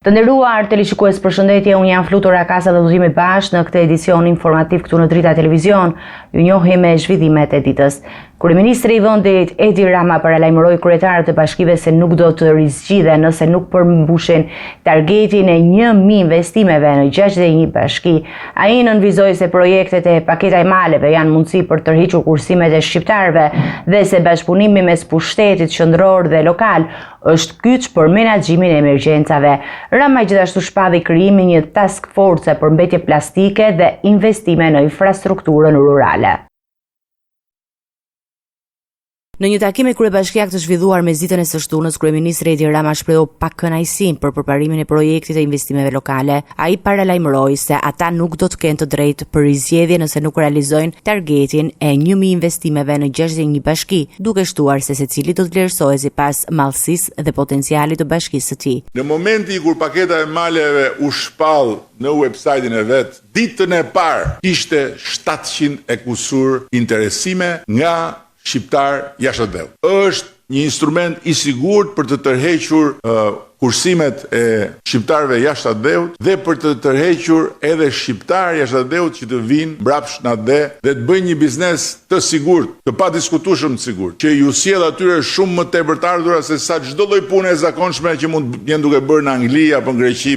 Të nderuar televizionistë, përshëndetje, unë jam Flutur Akasa dhe do jemi bashkë në këtë edicion informativ këtu në Drita Televizion. Ju njohim me zhvillimet e ditës. Kryeministri i vendit Edi Rama paralajmëroi kryetarët e bashkive se nuk do të rizgjidhen nëse nuk përmbushin targetin e 1000 investimeve në 61 bashki. Ai nënvizoi se projektet e paketa e maleve janë mundësi për të tërhequr kursimet e shqiptarëve dhe se bashkëpunimi mes pushtetit qendror dhe lokal është kyç për menaxhimin e emergjencave. Rama gjithashtu shpalli krijimin një task force për mbetje plastike dhe investime në infrastrukturën rurale. Në një takim me kryebashkiak të zhvilluar me ditën e së shtunës, kryeministri Edi Rama shprehu pakënaqësinë për përparimin e projektit të investimeve lokale. Ai paralajmëroi se ata nuk do të kenë të drejtë për rizgjedhje nëse nuk realizojnë targetin e 1000 investimeve në 61 bashki, duke shtuar se secili do të vlerësohet sipas mallësisë dhe potencialit të bashkisë së tij. Në momenti kur paketa e maleve u shpall në website-in e vet, ditën e parë kishte 700 e kusur interesime nga shqiptar jashtë dheu. Është një instrument i sigurt për të tërhequr kursimet e shqiptarëve jashtë dheut dhe për të tërhequr edhe shqiptar jashtë dheut që të vinë mbrapsht në dhe të bëjnë një biznes të sigurt, të padiskutueshëm të sigurt, që ju sjell atyre shumë më tepër të ardhura se sa çdo lloj pune e zakonshme që mund jenë duke bërë në Angli apo në Greqi,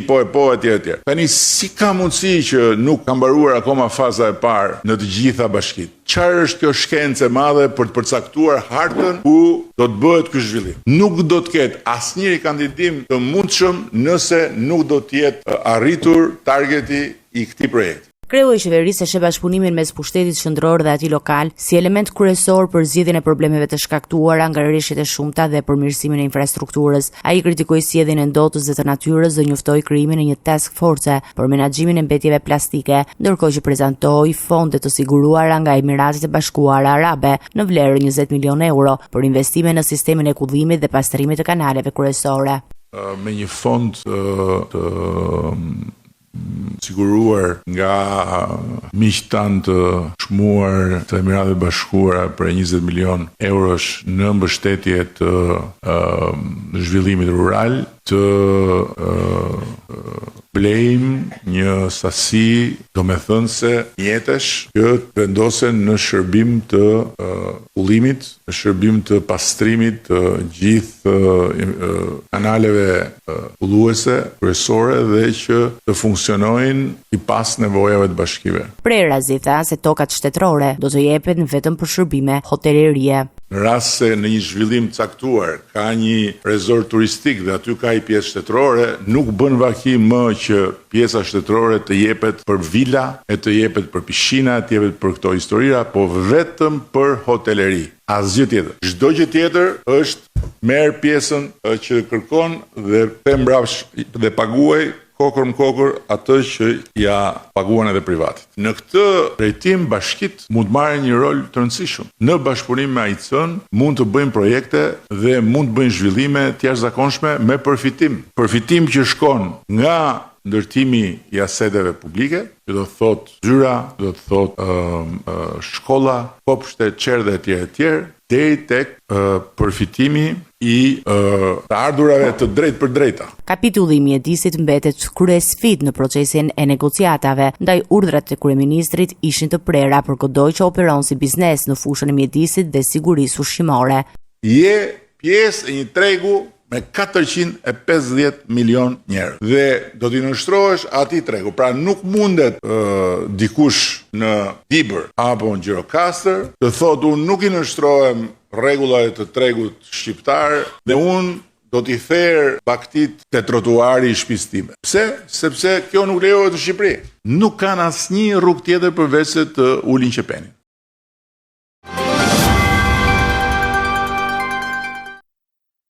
etj. Tani si ka mundësi që nuk ka mbaruar akoma faza e parë në të gjitha bashkitë? Çfarë është kjo shkencë e madhe për të përcaktuar hartën ku do të bëhet ky zhvillim? Nuk do të ketë asnjëri kandidim të mundshëm nëse nuk do të jetë arritur targeti i këtij projekti. Kreu i qeverisë e sheh bashkëpunimin mes pushtetit qendror dhe atij lokal si element kryesor për zgjidhjen e problemeve të shkaktuara nga rreshtet e shumta dhe përmirësimin e infrastrukturës. Ai kritikoi sjelljen e ndotës dhe të natyrës dhe njoftoi krijimin e një task force për menaxhimin e mbetjeve plastike, ndërkohë që prezantoi fonde të siguruara nga Emiratet e Bashkuara Arabe në vlerë 20 milion euro për investime në sistemin e kullimit dhe pastrimit të kanaleve kryesore. Me një fond të siguruar nga miqtan të çmuar të Emiratet Bashkuara për 20 milion eurosh në mbështetje të zhvillimit rural, të blejmë një sasi domethënëse mjetesh që vendosen në shërbim të ullimit, në shërbim të pastrimit të gjithë kanaleve ulluese kryesore dhe që të funksionojnë i pas nevojave të bashkive. Prerazi tha se tokat shtetërore do të jepen vetëm për shërbime hotelerie. Në rast se në një zhvillim caktuar ka një rezort turistik dhe aty ka i pjesë shtetërore, nuk bën vaki më që pjesa shtetërore të jepet për vila, e të jepet për pishina, të jepet për këto historira, po vetëm për hoteleri. Asgjë tjetër. Çdo gjë tjetër është merr pjesën që kërkon dhe them mbrapsht dhe paguaj kokër më kokër atë që ja paguan edhe privatit. Në këtë drejtim bashkit mund të marrin një rol të rëndësishëm. Në bashkëpunim me AIC-n mund të bëjnë projekte dhe mund të bëjnë zhvillime të jashtëzakonshme me përfitim. Përfitim që shkon nga ndërtimi i aseteve publike, që do të thotë zyra, do të thotë shkolla, kopshte, qerdhe etj. Deri tek përfitimi i të ardhurave të drejtë për drejta. Kapitulli i mjedisit mbetet kryesfidë në procesin e negociatave, ndaj urdhrat e kryeministrit ishin të prera për çdo që operon si biznes në fushën e mjedisit dhe sigurisë ushqimore. Je pjesë e një tregu me 450 milion njerëz dhe do t'i nënshtrohesh atij tregu. Pra nuk mundet dikush në Dibër apo në Gjirokastër të thotë unë nuk i nënshtrohem rregullave të tregut shqiptar dhe unë do t'i therr baktit te trotuari i shtëpisë time. Pse? Sepse kjo nuk lejohet në Shqipëri. Nuk kanë asnjë rrugë tjetër përveç se të ulin qepenin.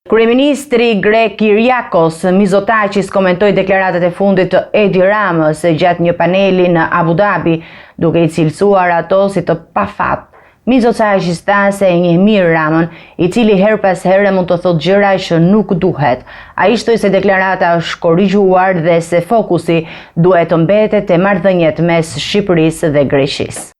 Kryeministri grek Kyriakos Mitsotakis komentoi deklaratat e fundit të Edi Ramës gjatë një paneli në Abu Dhabi, duke i cilësuar ato si të pafat. Mitsotakis tha se e njeh mirë Ramën, i cili her pas here mund të thotë gjëra që nuk duhet. Ai shtoi se deklarata është korrigjuar dhe se fokusi duhet të mbetet te marrëdhëniet mes Shqipërisë dhe Greqisë.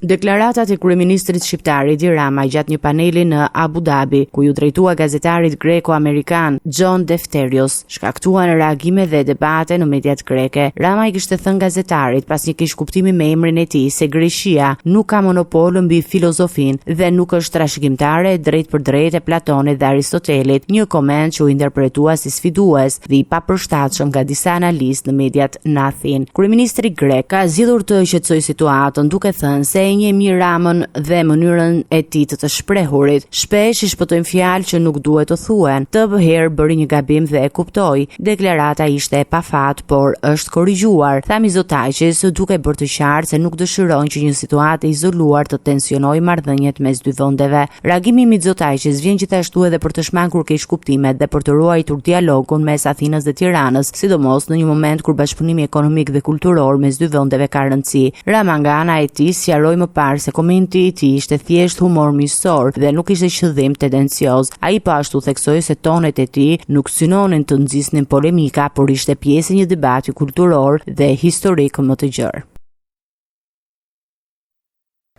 Deklaratat e kryeministrit shqiptar Edi Rama gjatë një paneli në Abu Dhabi, ku ju drejtua gazetarit greko-amerikan John Defterios, shkaktuan reagime dhe debate në mediat greke. Rama i kishte thënë gazetarit pas një keqkuptimi me emrin e tij se Greqia nuk ka monopol mbi filozofinë dhe nuk është trashëgimtare drejt për drejt e Platonit dhe Aristotelit, një koment që u interpretua si sfidues dhe i papërshtatshëm nga disa analistë në mediat në Athinë. Kryeministri grek ka zgjedhur të qetësojë situatën duke thënë se një mirë Ramën dhe mënyrën e tij të shprehurit. Shpesh i shpëtojnë fjalë që nuk duhet të thuhen. Të herë bëri një gabim dhe e kuptoi. Deklarata ishte e pafat, por është korrigjuar, tha Mitsotakis, duke bërë të qartë se nuk dëshiron që një situatë e izoluar të tensionojë marrëdhëniet mes dy vendeve. Reagimi i Mitsotakis vjen gjithashtu edhe për të shmangur keqkuptimet dhe për të ruajtur dialogun mes Athinës dhe Tiranës, sidomos në një moment kur bashkëpunimi ekonomik dhe kulturor mes dy vendeve ka rëndësi. Rama nga ana e tij sqaroi më parë se komenti i tij ishte thjesht humor miqësor dhe nuk ishte qëllim tendencioz. Ai po ashtu theksoi se tonet e tij nuk synonin të nxisnin polemika, por ishte pjesë e një debati kulturor dhe historik më të gjerë.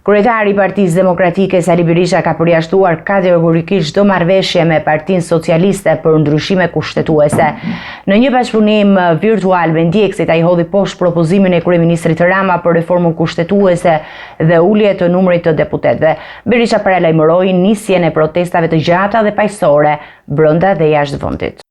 Kryetari i Partisë Demokratike Sali Berisha ka përjashtuar kategorikisht çdo marrëveshje me Partinë Socialiste për ndryshime kushtetuese. Në një bashkëpunim virtual me ndjekësit, ai hodhi poshtë propozimin e kryeministrit Rama për reformën kushtetuese dhe ulje të numrit të deputetëve. Berisha paralajmëroi nisjen e protestave të gjata dhe paqësore brenda dhe jashtë vendit.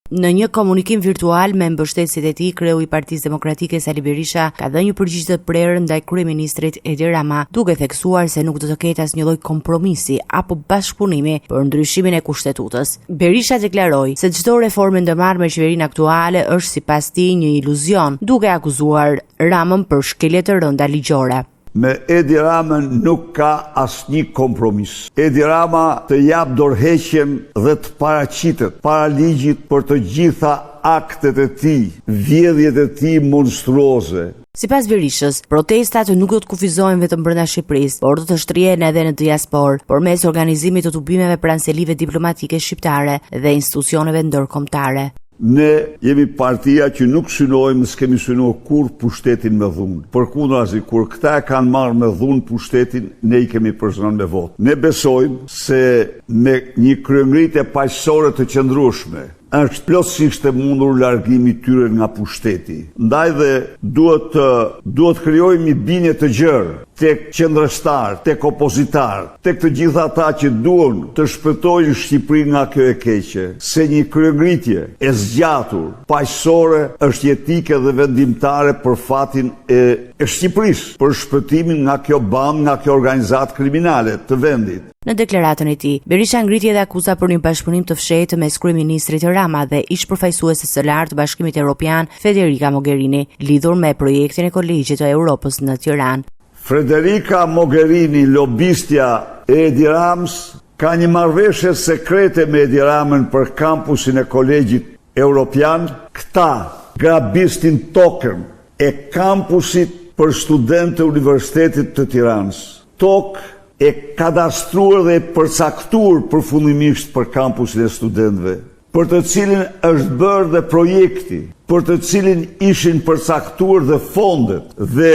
Në një komunikim virtual me mbështetësit e tij, kreu i Partisë Demokratike Sali Berisha ka dhënë një përgjigje të prerë ndaj kryeministrit Edi Rama, duke theksuar se nuk do të ketë asnjë lloj kompromisi apo bashkëpunimi për ndryshimin e kushtetutës. Berisha deklaroi se çdo reformë ndërmarrë me qeverinë aktuale është sipas tij një iluzion, duke akuzuar Ramën për shkelje të rënda ligjore. Me Edi Ramën nuk ka asnjë kompromis. Edi Rama të jap dorëheqjen dhe të paraqitet para ligjit për të gjitha aktet e tij, vjedhjet e tij monstruoze. Sipas Berishës, protestat nuk do të kufizohen vetëm brenda Shqipërisë, por do të shtrihen edhe në diasporë, përmes organizimit të tubimeve pranë selive diplomatike shqiptare dhe institucioneve ndërkombëtare. Ne jemi partia që nuk synojmë, s'kemi synuar kur pushtetin me dhunë. Përkundrazi, kur këta e kanë marrë me dhunë pushtetin, ne i kemi përzonuar me votë. Ne besojmë se me një kryengritje paqësore të qëndrueshme është plotësisht e mundur largimi i tyre nga pushteti. Ndaj dhe duhet krijojmë një bindje të gjerë tek qendrështar, tek opozitar, tek të gjitha ata që duan të shpëtojnë Shqipërinë nga kjo e keqe, se një kryengritje e zgjatur, paqësore, është jetike dhe vendimtare për fatin e Shqipërisë, për shpëtimin nga kjo bandë, nga kjo organizatë kriminale të vendit. Në deklaratën e tij, Berisha ngriti edhe akuza për një bashkëpunim të fshehtë mes kryeministrit Rama dhe ish-përfaqësueses së lartë të Bashkimit Evropian Federica Mogherini, lidhur me projektin e Kolegjit të Evropës në Tiranë. Federica Mogherini, lobistja e Edi Ramës, ka një marrëveshje sekrete me Edi Ramën për kampusin e Kolegjit Evropian. Këta grabistin tokën e kampusit për studentë të Universitetit të Tiranës. Tokë e kadastruar dhe përcaktuar përfundimisht për kampusin e studentëve, për të cilin është bërë dhe projekti, për të cilin ishin përcaktuar dhe fondet, dhe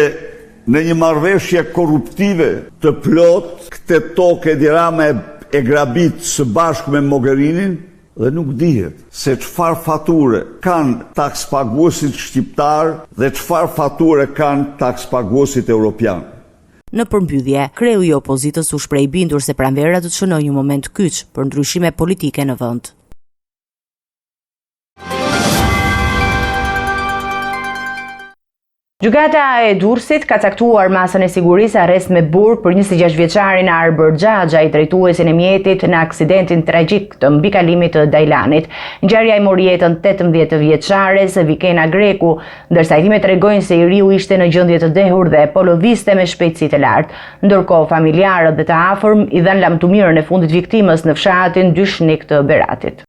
në një marrëveshje korruptive të plot, këtë tokë Edi Rama e grabit së bashku me Mogherinin, dhe nuk dihet se çfarë fature kanë takspaguesit shqiptar dhe çfarë fature kanë takspaguesit evropian. Në përmbyllje, kreu i opozitës u shpreh i bindur se pranvera do të shënojë një moment kyç për ndryshime politike në vend. Gjykata e Durrësit ka caktuar masën e sigurisë arrest me burg për 26 vjeçarin Arbër Xhaxha, drejtuesin e mjetit në aksidentin tragjik të mbikalimit të Dajlanit. Ngjarja i mori jetën 18 vjeçares Vikena Greku, ndërsa hetimit tregojnë se i riu ishte në gjendje të dehur dhe po lëvizte me shpejtësi të lartë. Ndërkohë, familjarët dhe të afërm i dhanë lam të mirën e fundit viktimës në fshatin Dyshnik të Beratit.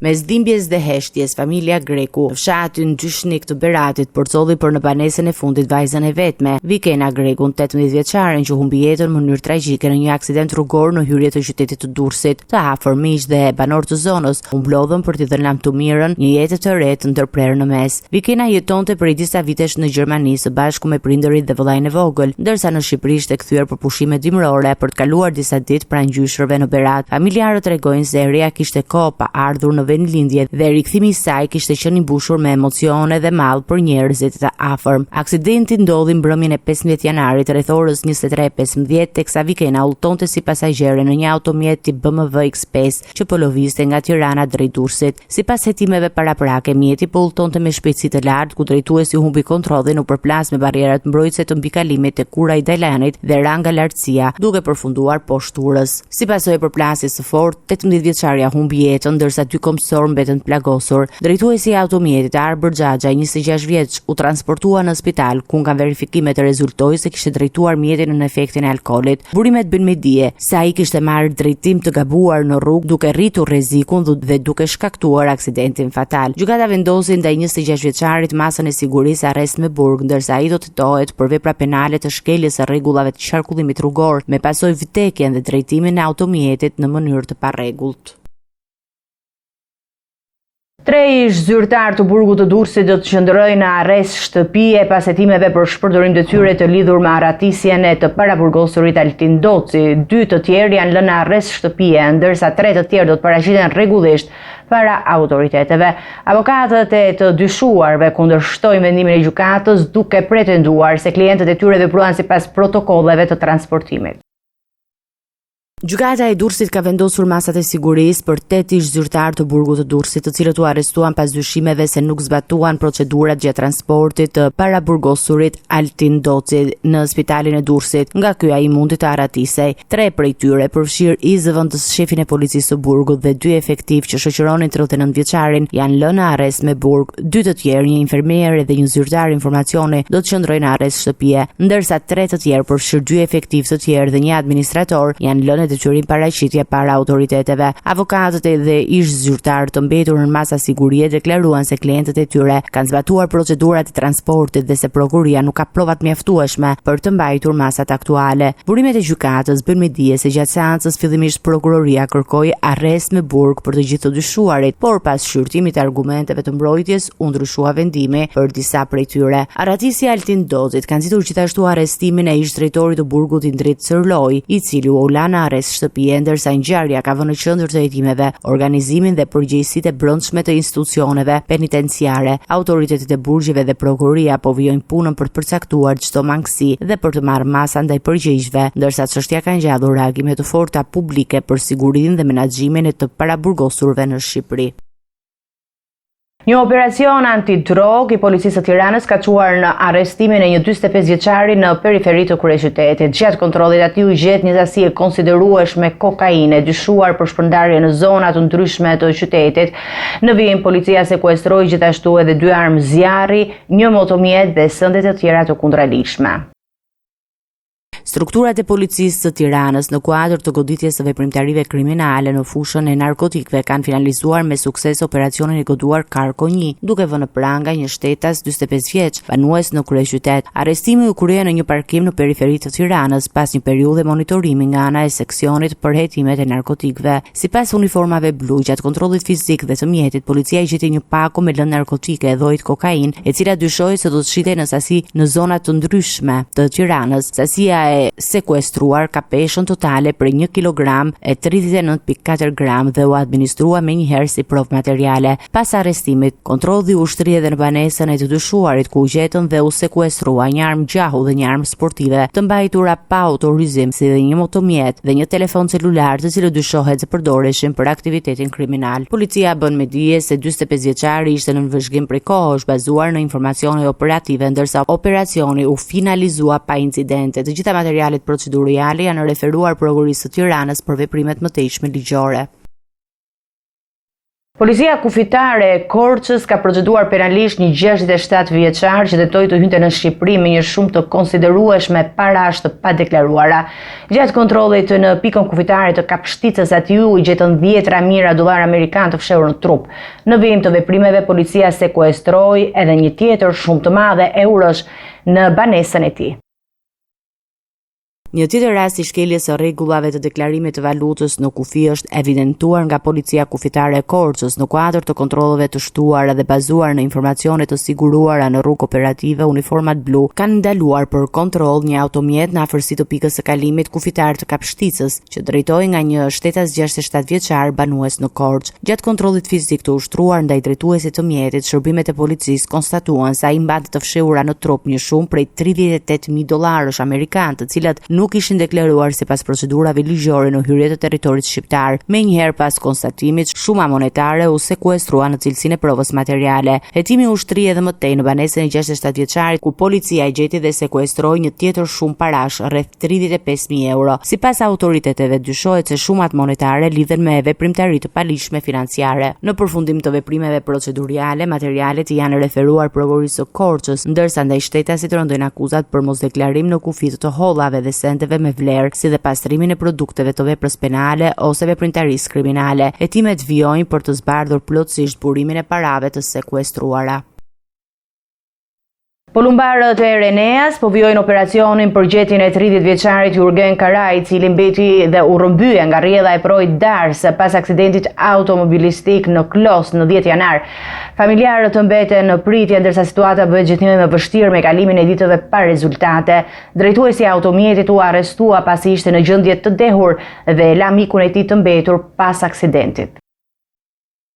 Mes dhimbjes dhe heshtjes, familja Greku, fshatin Dyshnik të Beratit, përcolli për në banesën e fundit vajzën e vetme, Vikena Grekun, 18 vjeçaren që humbi jetën në mënyrë tragjike në një aksident rrugor në hyrje të qytetit të Durrësit. Të afër miq dhe banor të zonës u mblodhën për t'i dhënë lam të mirën, një jetë të re të ndërprerë në mes. Vikena jetonte prej disa vitesh në Gjermani së bashku me prindërit dhe vëllain e vogël, ndërsa në Shqipëri ishte kthyer për pushime dimrore për të kaluar disa ditë pranë gjyshrëve në Berat. Familjarët tregojnë se Eria kishte kohë pa ardhur në vendlindje dhe rikthimi i saj kishte qenë i mbushur me emocione dhe mall për njerëzit të afërm. Aksidenti ndodhi mbrëmjen e 15 janarit rreth orës 23:15 teksa Vikena udhtonte si pasagjere në një automjet tip BMW X5 që po lëvizte nga Tirana drejt Durrësit. Sipas hetimeve paraprake, mjeti po udhtonte me shpejtësi të lartë ku drejtuesi humbi kontrollin, u përplas me barrierat mbrojtëse të mbikalimit të kura i Dajlanit dhe ra nga lartësia, duke përfunduar poshtë urës. Si pasojë përplasjes së fortë, 18 vjeçaria humbi jetën ndërsa 2 mësor mbetën të plagosur. Drejtuesi i automjetit Arbër Xhaxha, 26 vjeç, u transportua në spital ku nga verifikimet rezultoi se kishte drejtuar mjetin në efektin e alkoolit. Burimet bën me dije se ai kishte marrë drejtim të gabuar në rrugë duke rritur rrezikun dhe duke shkaktuar aksidentin fatal. Gjykata vendosi ndaj 26 vjeçarit masën e sigurisë arrest me burg, ndërsa ai do të tohet për vepra penale të shkeljes së rregullave të qarkullimit rrugor, me pasojë vdekjen dhe drejtimin e automjetit në mënyrë të parregullt. 3 ish zyrtar të burgut të Durrësit do të qëndrojnë në arrest shtëpie pas hetimeve për shpërdorim detyre të lidhur me arratisjen e të paraburgosurit Altin Doci. 2 të tjerë janë lënë në arrest shtëpie, ndërsa 3 të tjerë do të paraqiten rregullisht para autoriteteve. Avokatët e të dyshuarve kundërshtojnë vendimin e gjykatës duke pretenduar se klientët e tyre vepruan sipas protokolleve të transportimit. Gjykata e Durrësit ka vendosur masat e sigurisë për 8 ish zyrtar të burgut të Durrësit, të cilët u arrestuan pas dyshimeve se nuk zbatuan procedurat gjatë transportit të paraburgosurit Altin Doci në spitalin e Durrësit. Nga ky ai mundi të arratisej. 3 prej tyre, përfshir i zëvendës shefin e policisë së burgut dhe 2 efektiv që shoqëronin 39 vjeçarin, janë lënë në arrest me burg. 2 të tjerë, një infermier dhe një zyrtar informacioni, do të qëndrojnë në arrest shtëpie, ndërsa 3 të tjerë, përfshir 2 efektiv të tjerë dhe një administrator, janë lënë detyrim paraqitje para autoriteteve. Avokatët dhe ish zyrtar të mbetur në masa sigurie deklaruan se klientët e tyre kanë zbatuar procedurat e transportit dhe se prokuria nuk ka provat mjaftueshme për të mbajtur masat aktuale. Burimet e gjykatës bën me dije se gjatë seancës fillimisht prokuroria kërkoi arrest me burg për të gjithë të dyshuarit, por pas shqyrtimit të argumenteve të mbrojtjes u ndryshua vendimi për disa prej tyre. Arratisja e Altin Docit ka nxitur gjithashtu arrestimin e ish drejtorit të burgut Indrit Sërloj, i cili u la në arrest shtëpie, ndërsa ngjarja ka vënë në qendër të hetimeve organizimin dhe përgjegjësitë e brendshme të institucioneve penitenciare. Autoritetet e burgjeve dhe prokuria po vijojnë punën për të përcaktuar çdo mangësi dhe për të marrë masa ndaj përgjegjësve, ndërsa çështja ka ngjallur reagime të forta publike për sigurinë dhe menaxhimin e të paraburgosurve në Shqipëri. Një operacion antidrog i policisë së Tiranës ka çuar në arrestimin e një 45 vjeçari në periferi të kryeqytetit. Gjatë kontrollit aty u gjet një sasi e konsiderueshme kokainë dyshuar për shpërndarje në zona të ndryshme të qytetit. Në vijim policia sekuestroi gjithashtu edhe 2 armë zjarri, një motomjet dhe sënde të tjera të kundralishme. Strukturat e policisë së Tiranës në kuadër të goditjes së veprimtarive kriminale në fushën e narkotikëve kanë finalizuar me sukses operacionin e goduar Karko 1, duke vënë pranga një shtetas 45 vjeç, banues në kryeqytet. Arrestimi u krye në një parkim në periferi të Tiranës pas një periudhe monitorimi nga ana e seksionit për hetimet e narkotikëve. Sipas uniformave blu, gjatë kontrollit fizik dhe të mjetit, policia i gjeti një pako me lëndë narkotike e dhojt kokainë, e cila dyshohej se do të shitej në sasi në zona të ndryshme të Tiranës. Sasia e sekuestruar ka peshën totale për 1 kg e 39.4 gram dhe u administrua me njëherë si provë materiale. Pas arrestimit, kontrolli u ushtri edhe në banesën e të dyshuarit ku u gjetën dhe u sekuestrua një armë gjahu dhe një armë sportive të mbajtura pa autorizim, si dhe një motomjet dhe një telefon celular të cilët dyshohet se përdoreshin për aktivitetin kriminal. Policia bën me dije se 45 vjeçari ishte në vëzhgim prej kohësh bazuar në informacione operative, ndërsa operacioni u finalizua pa incidente. Të gjitha materialet procedurale janë referuar prokurisë së Tiranës për veprimet mëtejshme ligjore. Policia kufitare e Korçës ka proceduar penalisht një 67 vjeçar që tentoi të hynte në Shqipëri me një shumë të konsiderueshme parash të padeklaruara. Gjatë kontrollit në pikën kufitare të Kapshticës aty u gjetën 10 mijëra dollar amerikan të fshehur në trup. Në vijim të veprimeve, policia sekuestroi edhe një tjetër shumë të madhe eurosh në banesën e tij. Një tjetër rast i shkeljes së rregullave të deklarimit të valutës në kufi është evidentuar nga Policia Kufitare e Korçës në kuadër të kontrolleve të shtuara dhe bazuar në informacione të siguruara në rrugë operative. Uniformat blu kanë ndaluar për kontroll një automjet në afërsi të pikës së kalimit kufitar të Kapshticës, që drejtoi nga një shtetas 67 vjeçar banues në Korçë. Gjatë kontrollit fizik të ushtruar ndaj drejtuesit të mjetit, shërbimet e policisë konstatuan se ai mbante të fshehura në trup një shumë prej 38.000 dollarësh amerikan, të cilat nuk ishin deklaruar sipas procedurave ligjore në hyrje të territorit shqiptar. Menjëherë pas konstatimit, shuma monetare u sekuestrua në cilësinë e provës materiale. Hetimi u shtri edhe më tej në banesën e 67 vjeçarit, ku policia e gjeti dhe sekuestroi një tjetër shumë parash, rreth 35.000 euro. Sipas autoriteteve, dyshohet se shumat monetare lidhen me veprimtari të palishme financiare. Në përfundim të veprimeve proceduriale, materialet janë referuar prokurisë së Korçës, ndërsa ndaj shtetasit rëndojnë akuzat për mosdeklarim në kufi të hollave dhe sendeve me vlerë, si dhe pastrimin e produkteve të veprës penale ose veprimtarisë kriminale. Hetimet vijojnë për të zbardhur plotësisht burimin e parave të sekuestruara. Polumbarët e Reneas po vijojnë operacionin për gjetjen e 30 vjeçarit Jurgen Karaj, i cili mbeti dhe u rrëmbye nga rrjedha e projit Dars pas aksidentit automobilistik në Klos në 10 janar. Familjarët mbeten në pritje ndërsa situata bëhet gjithnjë më vështirë me kalimin e ditëve pa rezultate. Drejtuesi i automjetit u arrestua pasi ishte në gjendje të dehur dhe la mikun e tij të mbetur pas aksidentit.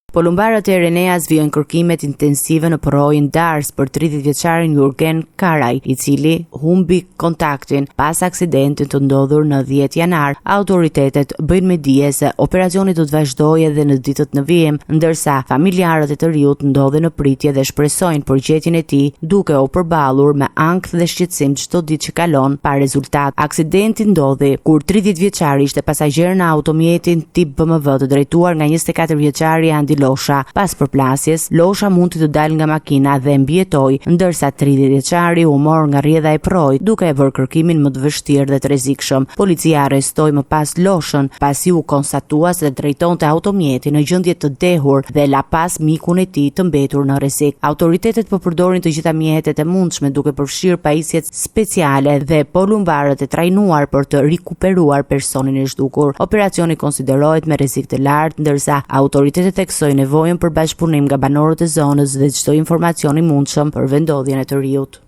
Polumbarët e Reneas vijojnë kërkimet intensive në projin Dars për 30 vjeçarin Jurgen Karaj, i cili humbi kontaktin pas aksidentit të ndodhur në 10 janar. Autoritetet bëjnë me dije se operacioni do të vazhdojë edhe në ditët në vijim, ndërsa familjarët e të riut ndodhen në pritje dhe shpresojnë për gjetjen e tij, duke u përballur me ankth dhe shqetësim çdo ditë që kalon pa rezultat. Aksidenti ndodhi kur 30 vjeçari ishte pasagjer në automjetin tip BMW të drejtuar nga 24 vjeçari Andi Losha. Pas përplasjes, Losha mundi të dalë nga makina dhe mbijetoi, ndërsa 30 vjeçari u mor nga rrjedha e projit, duke e bërë kërkimin më të vështirë dhe të rrezikshëm. Policia arrestoi më pas Loshën, pasi u konstatua se drejtonte automjetin në gjendje të dehur dhe la pas mikun e tij të mbetur në rrezik. Autoritetet po përdorin të gjitha mjetet e mundshme, duke përfshirë pajisjet speciale dhe polumbarët e trajnuar për të rikuperuar personin e zhdukur. Operacioni konsiderohet me rrezik të lartë, ndërsa autoritetet theksojnë nevojën për bashkëpunim nga banorët e zonës dhe çdo informacion i mundshëm për vendodhjen e të riut.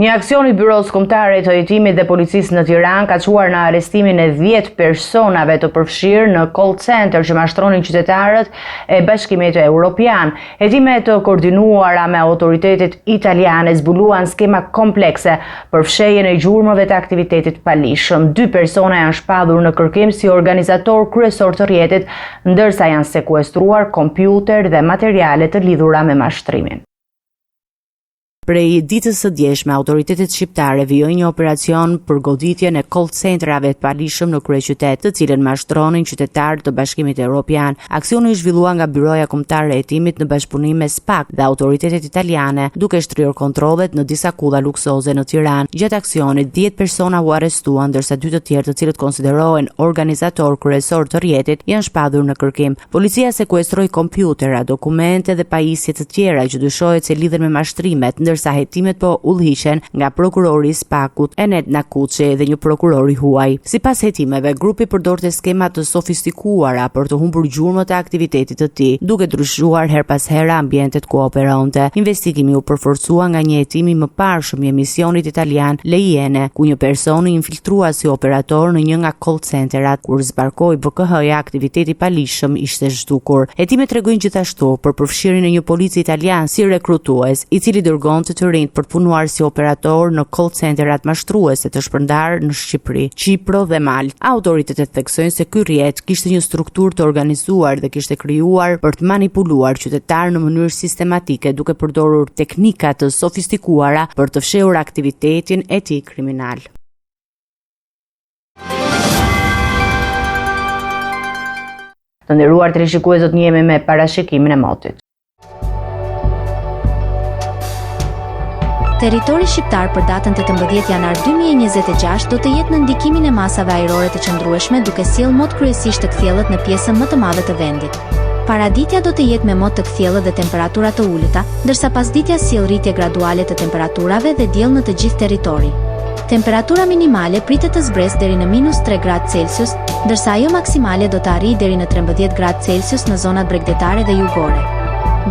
Një aksion i Byros Kombëtare të Hetimit dhe Policisë në Tiranë ka çuar në arrestimin e 10 personave të përfshirë në call center që mashtronin qytetarët e Bashkimit Evropian. Hetimet të koordinuara me autoritetet italiane zbuluan skema komplekse për fshehjen e gjurmëve të aktivitetit palishëm. 2 persona janë shpallur në kërkim si organizator kryesor të rrjetit, ndërsa janë sekuestruar kompjuter dhe materiale të lidhura me mashtrimin. Prej ditës së djeshme, autoritetet shqiptare vijojnë një operacion për goditjen e call centrave të palishëm në kryeqytet, të cilën mashtronin qytetarë të Bashkimit Evropian. Aksioni u zhvillua nga Byroja Kombëtare e Hetimit në bashkëpunim me SPAK dhe autoritetet italiane, duke shtrirë kontrollet në disa kulla luksoze në Tiranë. Gjatë aksionit, 10 persona u arrestuan, ndërsa 2 të tjerë, të cilët konsiderohen organizator kryesor të rrjetit, janë shpadhur në kërkim. Policia sekuestroi kompjutera, dokumente dhe pajisje të tjera që dyshohet se lidhen me mashtrimet, ndërsa hetimet po udhëhiqen nga prokurori i SPAK-ut Enet Nakuçi dhe një prokuror i huaj. Sipas hetimeve, grupi përdorte skema të sofistikuara për të humbur gjurmët e aktivitetit të tij, duke ndryshuar her pas here ambientet ku operonte. Investigimi u përforcua nga një hetim i mëparshëm i emisionit italian Lejene, ku një person i infiltrua si operator në një nga call centerat, kur zbarkoi BKH-ja, aktiviteti palishëm ishte zhdukur. Hetimet tregojnë gjithashtu për përfshirjen e një polici italian si rekrutues, i cili dërgonte të rinjt për të punuar si operator në call centerat mashtruese të shpërndarë në Shqipëri, Çipro dhe Maltë. Autoritetet theksojnë se ky rrjet kishte një strukturë të organizuar dhe kishte krijuar për të manipuluar qytetarë në mënyrë sistematike, duke përdorur teknika të sofistikuara për të fshehur aktivitetin e tij kriminal. Të nderuar teleshikues, do të njihemi me parashikimin e motit. Territori shqiptar për datën 18 janar 2026 do të jetë në ndikimin e masave ajrore të qëndrueshme, duke sjellë mot kryesisht të kthjellët në pjesën më të madhe të vendit. Paraditja do të jetë me mot të kthjellët dhe temperatura të ulëta, ndërsa pasditja sjell rritje graduale të temperaturave dhe diell në të gjithë territori. Temperatura minimale pritet të zbresë deri në -3 gradë Celsius, ndërsa ajo maksimale do të arrijë deri në 13 gradë Celsius në zonat bregdetare dhe jugore.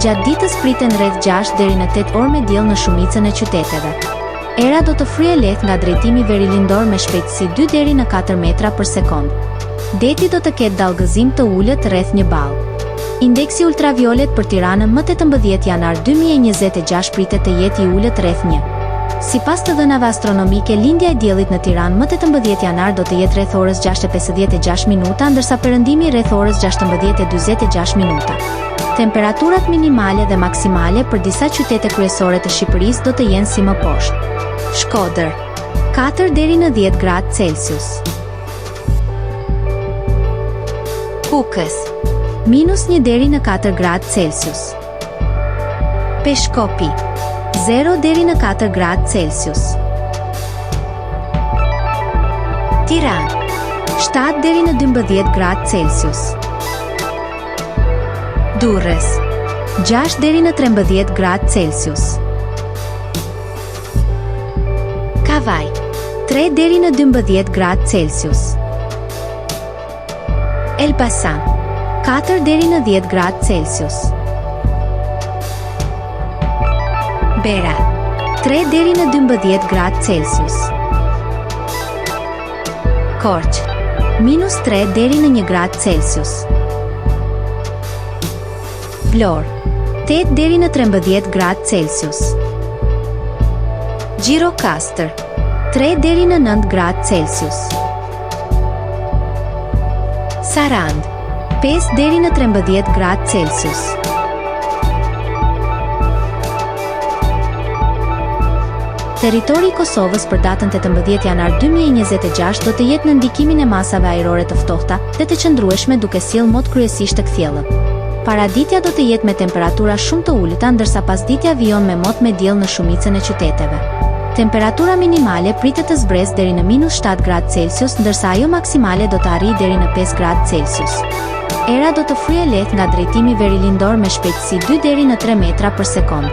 Gjatë ditës priten rreth 6 deri në 8 orë me diell në shumicën e qyteteve. Era do të fryejë lehtë nga drejtimi verilindor me shpejtësi 2 deri në 4 metra për sekond. Deti do të ketë dallgëzim të ulët rreth 1 ball. Indeksi ultraviolet për Tiranën më 18 janar 2026 pritet të jetë i ulët rreth 1. Sipas të dhënave astronomike, lindja e diellit në Tiranë më 18 janar do të jetë rreth orës 6:56 minuta, ndërsa perëndimi rreth orës 16:46 minuta. Temperaturat minimale dhe maksimale për disa qytete kryesore të Shqipërisë do të jenë si më poshtë. Shkodër 4 deri në 10 gradë Celsius. Kukës -1 deri në 4 gradë Celsius. Peshkopi 0 deri në 4 gradë Celsius. Tiranë 7 deri në 12 gradë Celsius. Durrës 6 deri në 13 gradë Celsius. Kavaj 3 deri në 12 gradë Celsius. Elbasan 4 deri në 10 gradë Celsius. Bera 3 deri në 12 gradë Celsius. Korçë -3 deri në 1 gradë Celsius. Vlorë 8 deri në 13 gradë Celsius. Gjirokastër 3 deri në 9 gradë Celsius. Sarandë 5 deri në 13 gradë Celsius. Territori i Kosovës për datën 18 janar 2026 do të jetë në ndikimin e masave ajrore të ftohta dhe të qëndrueshme, duke sjellë mot kryesisht të kthjellët. Paraditja do të jetë me temperatura shumë të ulëta, ndërsa pasditja vijon me mot me diell në shumicën e qyteteve. Temperatura minimale pritet të zbresë deri në -7 gradë Celsius, ndërsa ajo maksimale do të arrijë deri në 5 gradë Celsius. Era do të fryejë lehtë nga drejtimi verilindor me shpejtësi 2 deri në 3 metra për sekond.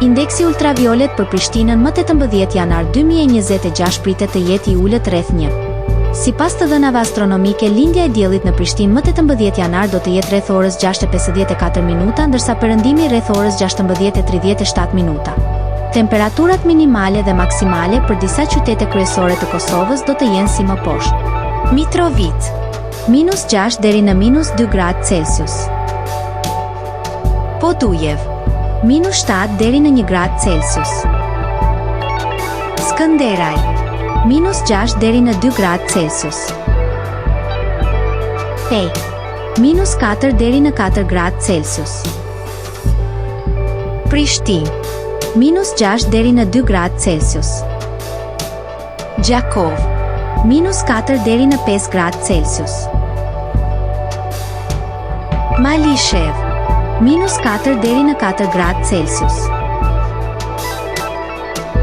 Indeksi ultraviolet për Prishtinën më 18 janar 2026 pritet të jetë i ulët rreth 1. Sipas të dhënave astronomike, lindja e diellit në Prishtinë më 18 janar do të jetë rreth orës 6:54 minuta, ndërsa perëndimi rreth orës 16:37 minuta. Temperaturat minimale dhe maksimale për disa qytete kryesore të Kosovës do të jenë si më poshtë. Mitrovica -6 deri në -2 gradë Celsius. Podujev -7 deri në 1 gradë Celsius. Skënderaj -6 deri në 2 gradë Celsius. Pej -4 deri në 4 gradë Celsius. Prishtinë -6 deri në 2 gradë Celsius. Gjakov -4 deri në 5 gradë Celsius. Malishev -4 deri në 4 gradë Celsius.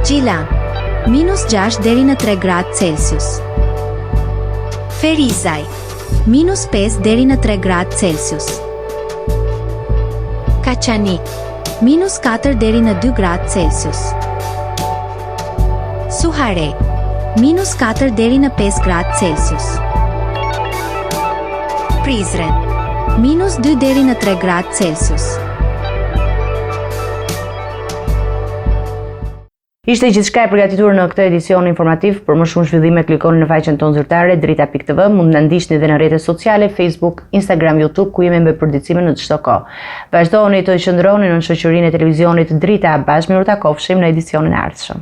Gjilan -6 deri në 3 gradë Celsius. Ferizaj -5 deri në 3 gradë Celsius. Kaçanik -4 deri në 2 gradë Celsius. Suhare -4 deri në 5 gradë Celsius. Prizren -2 deri në 3 gradë Celsius. Ishte gjithçka e përgatitur në këtë edicion informativ. Për më shumë zhvillime klikoni në faqen tonë zyrtare drita.tv, mund na ndiqni edhe në rrjetet sociale Facebook, Instagram, YouTube, ku jemi me përditësime në çdo kohë. Vazhdoni të qëndroni në shoqërinë e televizionit Drita, bashkë me ju takofshim në edicionin e ardhshëm.